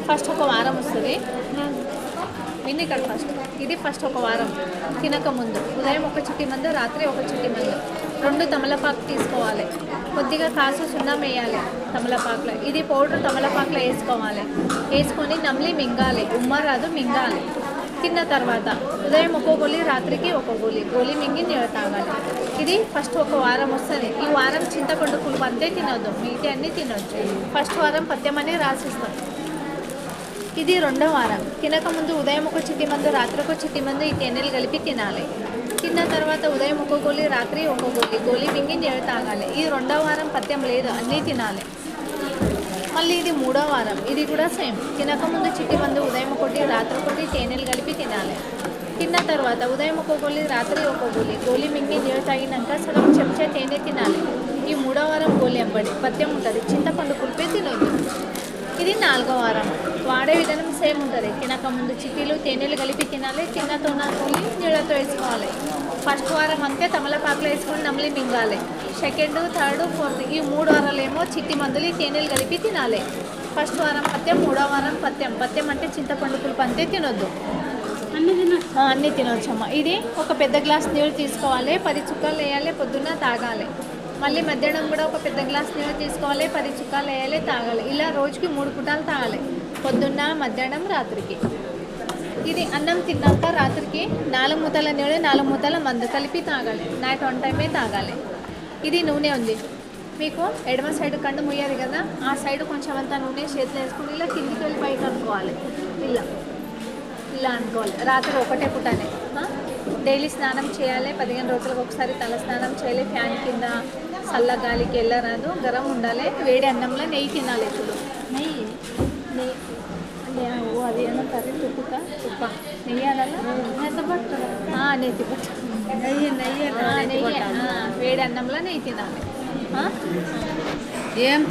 First ఒక వారం వస్తుంది. విని ఇక్కడ ఇది ఫస్ట్ ఒక వారం తినక ముందు ఉదయం ఒక చిట్టి మందు, రాత్రి ఒక చిట్టి మందు. 2 తమలపాకు తీసుకోవాలి. కొద్దిగా కాసు సున్నం వేయాలి తమలపాకులో. ఇది పౌడర్ తమలపాకులో వేసుకోవాలి. వేసుకొని నమిలి మింగాలి. ఉమ్మరాదు, మింగాలి. తిన్న తర్వాత ఉదయం ఒక గోళీ, రాత్రికి ఒక గోళీ మింగి నీళ్ళు తాగాలి. ఇది ఫస్ట్ ఒక వారం వస్తుంది. ఈ వారం చింతపండు పులుపు అంతే తినొద్దు, మిగతా అన్నీ తినొచ్చు. ఫస్ట్ వారం పథ్యం అని రాసిస్తాం. ఇది 2వ వారం. తినకముందు ఉదయం ఒక చిట్టి మందు, రాత్రి ఒక చిట్టి మందు ఈ తేనెలు కలిపి తినాలి. తిన్న తర్వాత ఉదయం ఒక గోళీ, రాత్రి ఒక గోళీ మింగి నీళ్ళు తాగాలి. ఇది 2వ వారం పథ్యం లేదు, అన్నీ తినాలి. మళ్ళీ ఇది 3వ వారం. ఇది కూడా సేమ్. తినకముందు చిట్టి మందు, ఉదయం ఒకటి, రాత్రి ఒకటి తేనెలు కలిపి తినాలి. తిన్న తర్వాత ఉదయం ఒక గోళీ, రాత్రి ఒక గోళీ మింగి నీళ్ళు తాగినాక సగం చెంచా తేనె తినాలి. ఈ 3వ వారం గోళీ ఎంబడి పథ్యం ఉంటుంది. చింతపండు పులిపే తినొద్దు. ఇది 4వ వారం. వాడే విధానం సేమ్ ఉంటుంది. తినకముందు చిట్టీలు, తేనెలు కలిపి తినాలి. తిన్నతో గోళీ నీళ్ళతో వేసుకోవాలి. ఫస్ట్ వారం అంతే తమలపాకులు వేసుకొని నమిలి మింగాలి. సెకండ్, థర్డ్, ఫోర్త్ ఈ 3 వారాలు ఏమో చిట్టి మందులు తేనెలు కలిపి తినాలి. ఫస్ట్ వారం పథ్యం, 3వ వారం పథ్యం అంటే చింతపండు పులుపు అంతే తినొద్దు, అన్నీ తినొచ్చమ్మా. ఇది ఒక పెద్ద గ్లాస్ నీళ్ళు తీసుకోవాలి. 10 చుక్కలు వేయాలి. పొద్దున్న తాగాలి. మళ్ళీ మధ్యాహ్నం కూడా ఒక పెద్ద గ్లాస్ నీళ్ళు తీసుకోవాలి. 10 చుక్కలు వేయాలి, తాగాలి. ఇలా రోజుకి 3 పూటలు తాగాలి. పొద్దున్న, మధ్యాహ్నం, రాత్రికి. ఇది అన్నం తిన్నాక రాత్రికి 4 మూతల నీళ్ళు, 4 మూతల మందు కలిపి తాగాలి. నైట్ 1 టైమే తాగాలి. ఇది నూనె ఉంది మీకు ఎడమ సైడ్ కండు ముయ్యాలి కదా, ఆ సైడ్ కొంచెం అంతా నూనె చేతిలో వేసుకుని ఇలా కిందికి వెళ్ళి పైకి అనుకోవాలి. ఇలా అనుకోవాలి. రాత్రి ఒకటే పూటనే. డైలీ స్నానం చేయాలి. 15 రోజులకు ఒకసారి తల స్నానం చేయాలి. ఫ్యాన్ కింద చల్ల గాలికి వెళ్ళరాదు, గరం ఉండాలి. వేడి అన్నంలో నెయ్యి తినాలి. ఇప్పుడు నెయ్యి అది ఏమంటారు, తుప్ప నెయ్యి అనాలా, నెయ్యి పట్టు, నెయ్యి వేడి అన్నంలో నెయ్యి తినాలి. ఏం